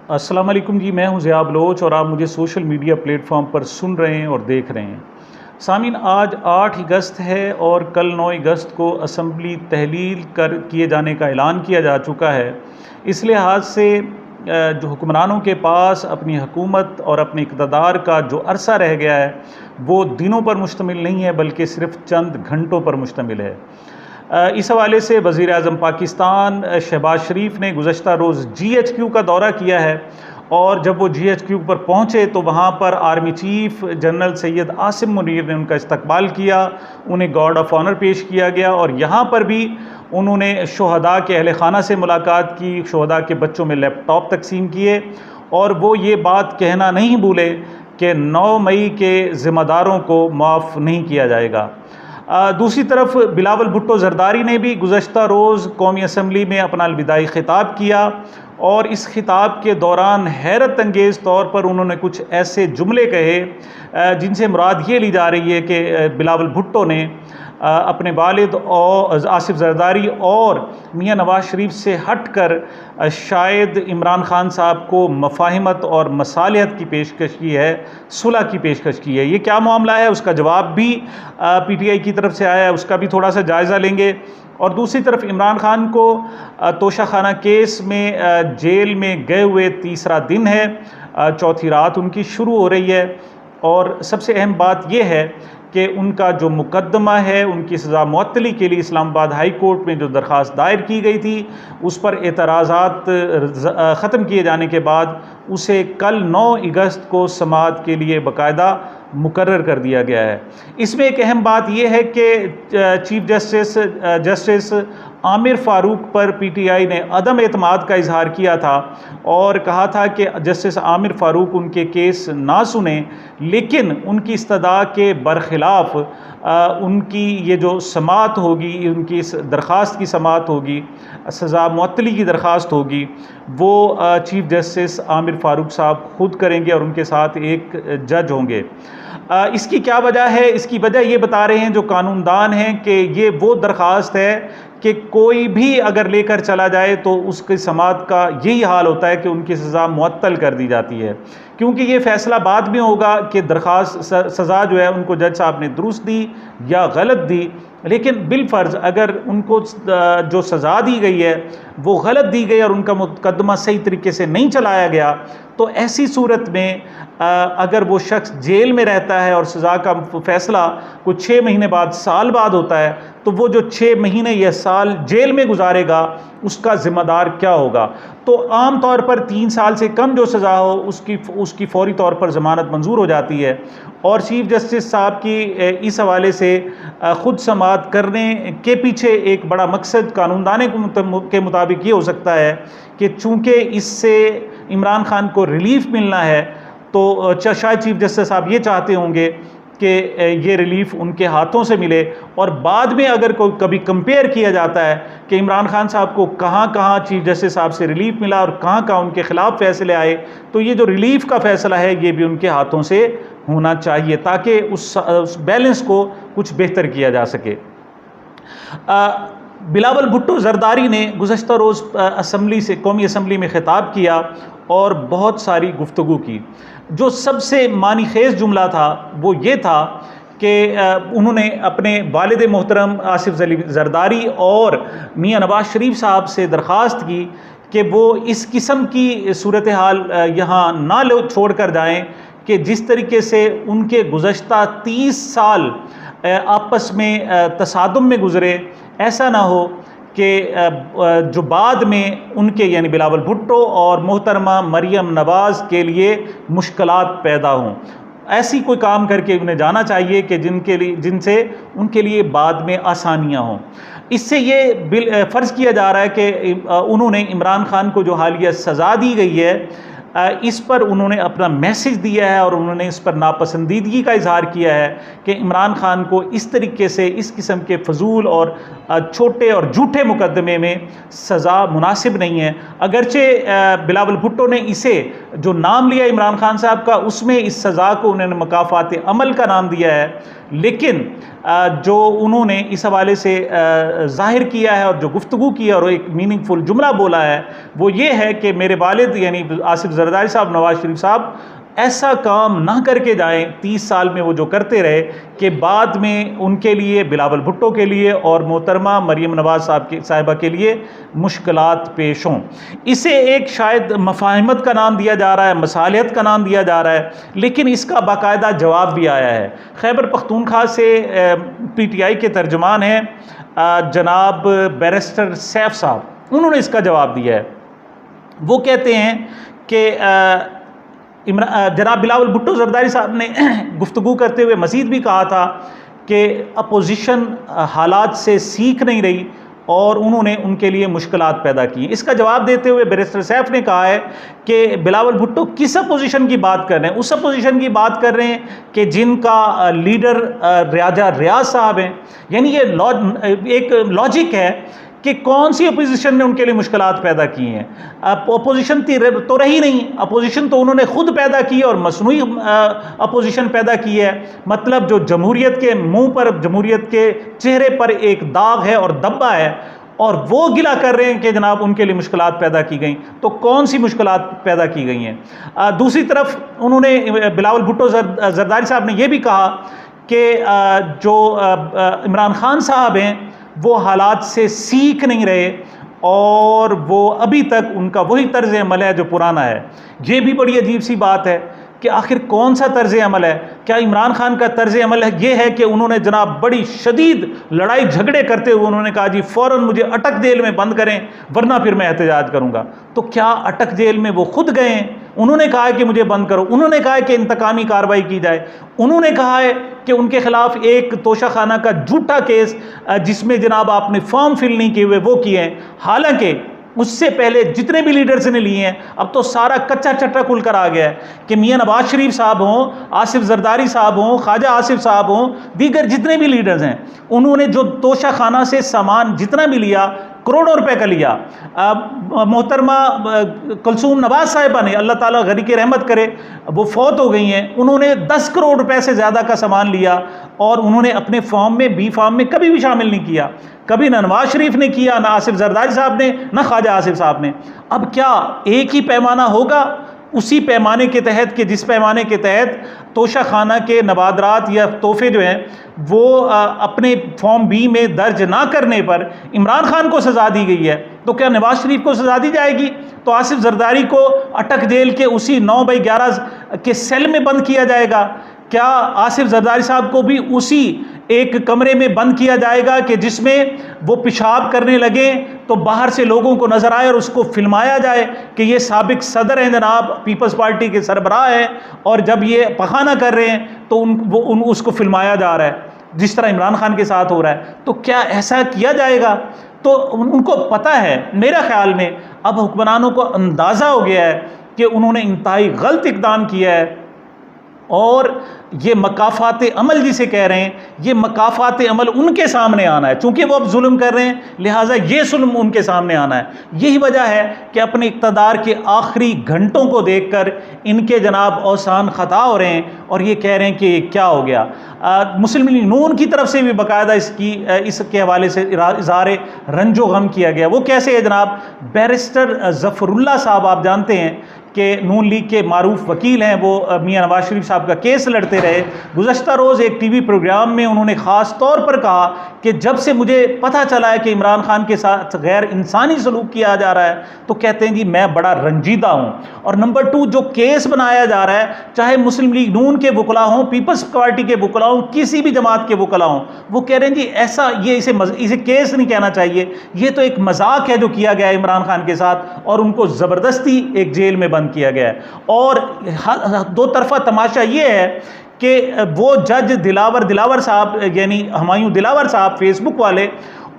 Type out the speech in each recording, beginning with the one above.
अस्सलाम वालेकुम जी, मैं हूं ज़िया बलोच और आप मुझे सोशल मीडिया प्लेटफॉर्म पर सुन रहे हैं और देख रहे हैं। सामीन, आज 8 अगस्त है और कल 9 अगस्त को असम्बली तहलील किए जाने का ऐलान किया जा चुका है। इस लिहाज से जो हुक्मरानों के पास अपनी हुकूमत और अपने इक़्तिदार का जो अरसा रह गया है, वो दिनों पर मुश्तमिल नहीं है बल्कि सिर्फ़ चंद घंटों पर मुश्तमिल है। इस हवाले से वज़ीर-ए-आज़म पाकिस्तान शहबाज शरीफ ने गुज़श्ता रोज़ GHQ का दौरा किया है और जब वो GHQ पर पहुँचे तो वहाँ पर army chief general Syed Asim Munir ने उनका इस्तकबाल किया, उन्हें गार्ड ऑफ ऑनर पेश किया गया और यहाँ पर भी उन्होंने शुहदा के अहले खाना से मुलाकात की, शुहदा के बच्चों में लैपटॉप तकसीम किए और वो ये बात कहना नहीं भूले कि 9 मई के ज़िम्मेदारों को माफ़ नहीं किया जाएगा। दूसरी तरफ बिलावल भुट्टो ज़रदारी ने भी गुज़श्ता रोज़ कौमी असम्बली में अपना अलविदाई ख़िताब किया और इस ख़िताब के दौरान हैरत अंगेज़ तौर पर उन्होंने कुछ ऐसे जुमले कहे जिनसे मुराद ये ली जा रही है कि बिलावल भुट्टो ने अपने वालिद और आसिफ ज़रदारी और मियाँ नवाज़ शरीफ से हट कर शायद इमरान ख़ान साहब को मफ़ाहिमत और मसालिहत की पेशकश की है, सुलह की पेशकश की है। ये क्या मामला है, उसका जवाब भी PTI की तरफ से आया है, उसका भी थोड़ा सा जायज़ा लेंगे। और दूसरी तरफ इमरान ख़ान को तोशाखाना केस में जेल में गए हुए तीसरा दिन है, चौथी रात उनकी शुरू हो रही है और सबसे अहम बात यह है कि उनका जो मुकदमा है, उनकी सज़ा मुअत्तली के लिए इस्लामाबाद हाई कोर्ट में जो दरख्वास्त दायर की गई थी, उस पर एतराज़ात ख़त्म किए जाने के बाद उसे कल 9 अगस्त को समाअत के लिए बाकायदा मुकर्रर कर दिया गया है। इसमें एक अहम बात यह है कि चीफ जस्टिस आमिर फ़ारूक पर PTI ने अदम एतमाद का इजहार किया था और कहा था कि जस्टिस आमिर फ़ारूक उनके केस ना सुने, लेकिन उनकी इस्तदा के बरखिलाफ़ उनकी ये जो समाअत होगी, उनकी इस दरख्वास्त की समाअत होगी, सज़ा मुअत्तली की दरख्वास्त होगी, वो चीफ जस्टिस आमिर फ़ारूक साहब खुद करेंगे और उनके साथ एक जज होंगे। इसकी क्या वजह है? इसकी वजह ये बता रहे हैं जो कानूनदान हैं कि ये वो दरख्वास्त है कि कोई भी अगर लेकर चला जाए तो उसकी समाअत का यही हाल होता है कि उनकी सज़ा मुअत्तल कर दी जाती है, क्योंकि ये फ़ैसला बाद में होगा कि दरख्वास्त सज़ा जो है उनको जज साहब ने दुरुस्त दी या गलत दी। लेकिन बिलफ़र्ज़ अगर उनको जो सज़ा दी गई है वो गलत दी गई और उनका मुकदमा सही तरीके से नहीं चलाया गया, तो ऐसी सूरत में अगर वो शख्स जेल में रहता है और सज़ा का फ़ैसला कुछ 6 महीने बाद, साल बाद होता है, तो वो जो 6 महीने या साल जेल में गुजारेगा उसका ज़िम्मेदार क्या होगा? तो आम तौर पर 3 साल से कम जो सज़ा हो उसकी फ़ौरी तौर पर ज़मानत मंजूर हो जाती है और चीफ जस्टिस साहब की इस हवाले से ख़ुद समाअत करने के पीछे एक बड़ा मकसद कानूनदाने के मुताबिक ये हो सकता है कि चूँकि इससे इमरान ख़ान को रिलीफ़ मिलना है, तो शायद चीफ जस्टिस साहब ये चाहते होंगे कि ये रिलीफ़ उनके हाथों से मिले और बाद में अगर कोई कभी कंपेयर किया जाता है कि इमरान ख़ान साहब को कहाँ कहाँ चीफ जस्टिस साहब से रिलीफ़ मिला और कहाँ कहाँ उनके ख़िलाफ़ फ़ैसले आए, तो ये जो रिलीफ़ का फ़ैसला है ये भी उनके हाथों से होना चाहिए ताकि उस बैलेंस को कुछ बेहतर किया जा सके। बिलावल भुट्टो ज़रदारी ने गुज़श्ता रोज़ कौमी असम्बली में ख़िताब किया और बहुत सारी गुफ्तगू की। जो सबसे मानी खेज़ जुमला था वो ये था कि उन्होंने अपने वालिद मोहतरम आसिफ ज़रदारी और मियाँ नवाज़ शरीफ साहब से दरख्वास्त की कि वो इस किस्म की सूरत हाल यहाँ ना छोड़ कर जाएँ कि जिस तरीके से उनके गुज़श्ता 30 साल आपस में तसादुम में गुज़रे, ऐसा ना हो कि जो बाद में उनके यानी बिलावल भुट्टो और मोहतरमा मरियम नवाज़ के लिए मुश्किलात पैदा हों। ऐसी कोई काम करके उन्हें जाना चाहिए कि जिनसे उनके लिए बाद में आसानियाँ हों। इससे ये फ़र्ज़ किया जा रहा है कि उन्होंने इमरान ख़ान को जो हालिया सज़ा दी गई है इस पर उन्होंने अपना मैसेज दिया है और उन्होंने इस पर नापसंदीदगी का इजहार किया है कि इमरान ख़ान को इस तरीके से इस किस्म के फजूल और छोटे और झूठे मुकदमे में सज़ा मुनासिब नहीं है। अगरचे बिलावल भुट्टो ने इसे जो नाम लिया इमरान ख़ान साहब का, उसमें इस सज़ा को उन्होंने मकाफ़ात अमल का नाम दिया है, लेकिन जो उन्होंने इस हवाले से ज़ाहिर किया है और जो गुफ्तगू की है और एक मीनिंगफुल जुमला बोला है, वो ये है कि मेरे वालिद यानी आसिफ जरदारी साहब, नवाज़ शरीफ साहब ऐसा काम ना करके जाएं 30 साल में वो जो करते रहे कि बाद में उनके लिए, बिलावल भुट्टो के लिए और मोहतरमा मरीम नवाज़ साहिबा के लिए मुश्किलात पेश हों। इसे एक शायद मफाहिमत का नाम दिया जा रहा है, मसालियत का नाम दिया जा रहा है, लेकिन इसका बाकायदा जवाब भी आया है। खैबर पख्तूनख्वा से PTI के तर्जुमान हैं जनाब बैरिस्टर सैफ साहब, उन्होंने इसका जवाब दिया है। वो कहते हैं कि जनाब बिलावल भुट्टो जरदारी साहब ने गुफ्तगू करते हुए मज़ीद भी कहा था कि अपोजिशन हालात से सीख नहीं रही और उन्होंने उनके लिए मुश्किलात पैदा की। इसका जवाब देते हुए बैरिस्टर सैफ ने कहा है कि बिलावल भुट्टो किस अपोजिशन की बात कर रहे हैं? उस अपोजिशन की बात कर रहे हैं कि जिनका लीडर राजा रियाज साहब हैं। यानी ये एक लॉजिक है कि कौन सी अपोजिशन ने उनके लिए मुश्किलात पैदा की हैं। अपोजिशन तो रही नहीं, अपोजिशन तो उन्होंने खुद पैदा की और मसनूई अपोजिशन पैदा की है। मतलब जो जमहूरियत के मुंह पर, जमहूरियत के चेहरे पर एक दाग है और धब्बा है, और वो गिला कर रहे हैं कि जनाब उनके लिए मुश्किलात पैदा की गई। तो कौन सी मुश्किलात पैदा की गई हैं? दूसरी तरफ उन्होंने, बिलावल भुट्टो जरदारी साहब ने यह भी कहा कि जो इमरान खान साहब हैं वो हालात से सीख नहीं रहे और वो अभी तक उनका वही तर्ज अमल है जो पुराना है। ये भी बड़ी अजीब सी बात है कि आखिर कौन सा तर्ज अमल है? क्या इमरान खान का तर्ज अमल है ये है कि उन्होंने जनाब बड़ी शदीद लड़ाई झगड़े करते हुए उन्होंने कहा जी फ़ौरन मुझे अटक जेल में बंद करें वरना फिर मैं एहतजाज करूंगा। तो क्या अटक जेल में वो खुद गए हैं? उन्होंने कहा है कि मुझे बंद करो, उन्होंने कहा है कि इंतकामी कार्रवाई की जाए, उन्होंने कहा है कि उनके खिलाफ एक तोशाखाना का झूठा केस जिसमें जनाब आपने फॉर्म फिल नहीं किए हुए वो किए हैं। हालांकि उससे पहले जितने भी लीडर्स ने लिए हैं, अब तो सारा कच्चा चट्टा खुल कर आ गया है कि मियां नवाज शरीफ साहब हों, आसिफ जरदारी साहब हों, ख्वाजा आसिफ साहब हों, दीगर जितने भी लीडर्स हैं, उन्होंने जो तोशाखाना से सामान जितना भी लिया, करोड़ों रुपए का लिया। मोहतरमा कुलसूम नवाज साहिबा ने, अल्लाह ताला गनी की रहमत करे, वो फौत हो गई हैं, उन्होंने 10 करोड़ रुपए से ज़्यादा का सामान लिया और उन्होंने अपने फॉर्म में, बी फॉर्म में कभी भी शामिल नहीं किया। कभी ना नवाज शरीफ ने किया, ना आसिफ जरदारी साहब ने, ना ख्वाजा आसिफ साहब ने। अब क्या एक ही पैमाना होगा उसी पैमाने के तहत कि जिस पैमाने के तहत तोशाखाना के नवादरात या तोहफे जो हैं वो अपने फॉर्म बी में दर्ज ना करने पर इमरान खान को सज़ा दी गई है, तो क्या नवाज शरीफ को सज़ा दी जाएगी? तो आसिफ जरदारी को अटक जेल के उसी 9/11 के सेल में बंद किया जाएगा? क्या आसिफ जरदारी साहब को भी उसी एक कमरे में बंद किया जाएगा कि जिसमें वो पेशाब करने लगे तो बाहर से लोगों को नजर आए और उसको फिल्माया जाए कि ये साबिक सदर हैं जनाब, पीपल्स पार्टी के सरबराह हैं, और जब ये पखाना कर रहे हैं तो उसको फिल्माया जा रहा है जिस तरह इमरान खान के साथ हो रहा है? तो क्या ऐसा किया जाएगा? तो उनको पता है, मेरा ख्याल में अब हुक्मरानों को अंदाज़ा हो गया है कि उन्होंने इंतहाई गलत इक़दाम किया है और ये मकाफ़ात अमल जिसे कह रहे हैं, ये मकाफ़ात अमल उनके सामने आना है। चूँकि वो अब जुल्म कर रहे हैं लिहाजा ये जुल्म उनके सामने आना है। यही वजह है कि अपने इक़्तिदार के आखिरी घंटों को देखकर इनके जनाब औसान ख़ता हो रहे हैं और ये कह रहे हैं कि ये क्या हो गया। मुस्लिम लीग नून की तरफ से भी बाकायदा इसके हवाले से इज़हार रंजो गम किया गया। वो कैसे है जनाब? बैरिस्टर ज़फ़रुल्लाह साहब, आप जानते हैं कि नून लीग के मारूफ वकील हैं, वो मियां नवाज शरीफ साहब का केस लड़ते रहे। गुज़श्ता रोज़ एक टीवी प्रोग्राम में उन्होंने ख़ास तौर पर कहा कि जब से मुझे पता चला है कि इमरान खान के साथ गैर इंसानी सलूक किया जा रहा है तो कहते हैं जी मैं बड़ा रंजीदा हूँ। और नंबर 2, जो केस बनाया जा रहा है, चाहे मुस्लिम लीग नून के वकला हों, पीपल्स पार्टी के वकला हों, किसी भी जमात के वकला हों, वो कह रहे हैं जी ऐसा ये इसे केस नहीं कहना चाहिए, ये तो एक मजाक है जो किया गया है इमरान खान के साथ, और उनको ज़बरदस्ती एक जेल में बंद किया गया है। और दो तरफा तमाशा ये है कि वो जज दिलावर साहब, यानी हुमायूं दिलावर साहब, फेसबुक वाले,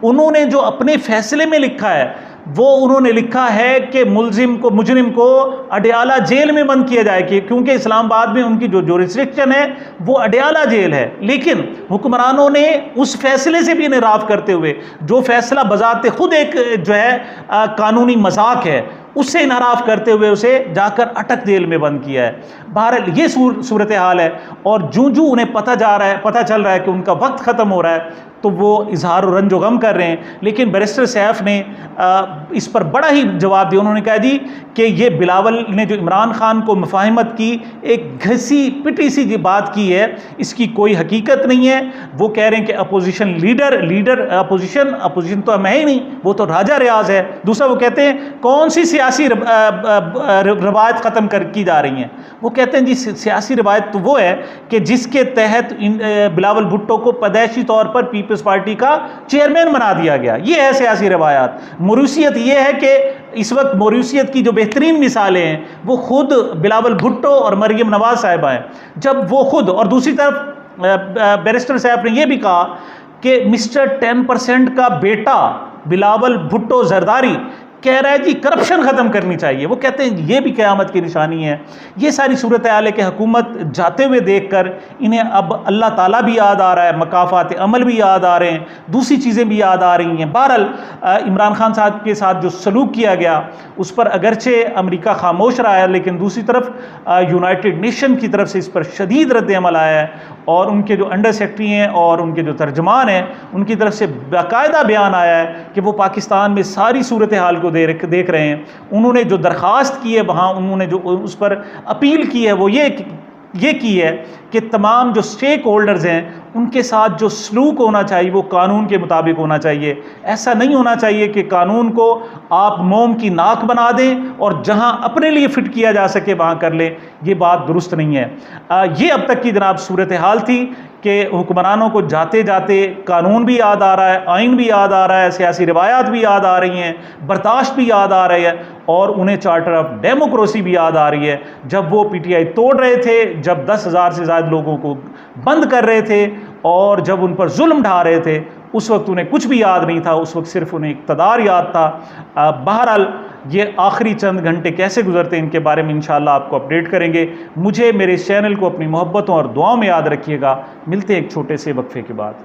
उन्होंने जो अपने फैसले में लिखा है वो उन्होंने लिखा है कि मुजरिम को अडयाला जेल में बंद किया जाए, क्योंकि इस्लामाबाद में उनकी जो रिस्ट्रिक्शन है वो अडयाला जेल है। लेकिन हुक्मरानों ने उस फैसले से भी इनराफ करते हुए, जो फैसला बजाते खुद एक जो है कानूनी मजाक है, उससे इनहराफ करते हुए उसे जाकर अटक जेल में बंद किया है। बहरहाल ये सूरत हाल है, और जूं जूं उन्हें पता चल रहा है कि उनका वक्त ख़त्म हो रहा है, तो वो इजहार रंज व गम कर रहे हैं। लेकिन बैरिस्टर सैफ ने इस पर बड़ा ही जवाब दिया। उन्होंने कहा जी कि ये बिलावल ने जो इमरान खान को मुफाहमत की एक घसी पिटी सी बात की है, इसकी कोई हकीकत नहीं है। वो कह रहे हैं कि अपोजिशन लीडर अपोजिशन तो मैं ही नहीं, वो तो राजा रियाज है। दूसरा वो कहते हैं कौन सी सियासी रवायत ख़त्म की जा रही हैं। वो कहते हैं जी सियासी रवायत तो वो है कि जिसके तहत बिलावल भुट्टो को पैदाइशी तौर पर पीपल्स पार्टी का चेयरमैन बना दिया गया। ये है सियासी रवायात। मॉरिशस ये है कि इस वक्त मॉरिशस की जो बेहतरीन मिसालें हैं वो खुद बिलावल भुट्टो और मरियम नवाज साहिबा हैं। जब वो खुद, और दूसरी तरफ बैरिस्टर साहब ने यह भी कहा कि मिस्टर 10% का बेटा बिलावल भुट्टो जरदारी कह रहा है जी करप्शन ख़त्म करनी चाहिए। वो कहते हैं ये भी क़यामत की निशानी है। ये सारी सूरत हाल है कि हुकूमत जाते हुए देखकर इन्हें अब अल्लाह ताला भी याद आ रहा है, मकाफ़ात अमल भी याद आ रहे हैं, दूसरी चीज़ें भी याद आ रही हैं। बहरहाल इमरान खान साहब के साथ जो सलूक किया गया उस पर अगरचे अमेरिका खामोश रहा है, लेकिन दूसरी तरफ यूनाइटेड नेशन की तरफ से इस पर शदीद रद्द अमल आया है, और उनके जो अंडर सेक्रेटरी हैं और उनके जो तर्जमान हैं उनकी तरफ से बाकायदा बयान आया है कि वो पाकिस्तान में सारी सूरत हाल को देख रहे हैं। उन्होंने जो दरख्वास्त की है वहाँ उन्होंने जो उस पर अपील की है वो ये की है कि तमाम जो स्टेक होल्डर्स हैं उनके साथ जो सलूक होना चाहिए वो कानून के मुताबिक होना चाहिए। ऐसा नहीं होना चाहिए कि कानून को आप मोम की नाक बना दें और जहां अपने लिए फिट किया जा सके वहां कर लें। ये बात दुरुस्त नहीं है। ये अब तक की जनाब सूरत हाल थी कि हुक्मरानों को जाते जाते कानून भी याद आ रहा है, आइन भी याद आ रहा है, सियासी रिवायात भी याद आ रही हैं, बर्दाश्त भी याद आ रही है, और उन्हें चार्टर ऑफ डेमोक्रेसी भी याद आ रही है। जब वो पीटीआई तोड़ रहे थे, जब 10,000 से ज़्यादा लोगों को बंद कर रहे थे और जब उन पर जुल्म ढा रहे थे, उस वक्त उन्हें कुछ भी याद नहीं था, उस वक्त सिर्फ उन्हें इक़्तिदार याद था। बहरहाल ये आखिरी चंद घंटे कैसे गुजरते इनके बारे में इंशाअल्लाह आपको अपडेट करेंगे। मुझे मेरे इस चैनल को अपनी मोहब्बतों और दुआओं में याद रखिएगा। मिलते हैं एक छोटे से वक्फे के बाद।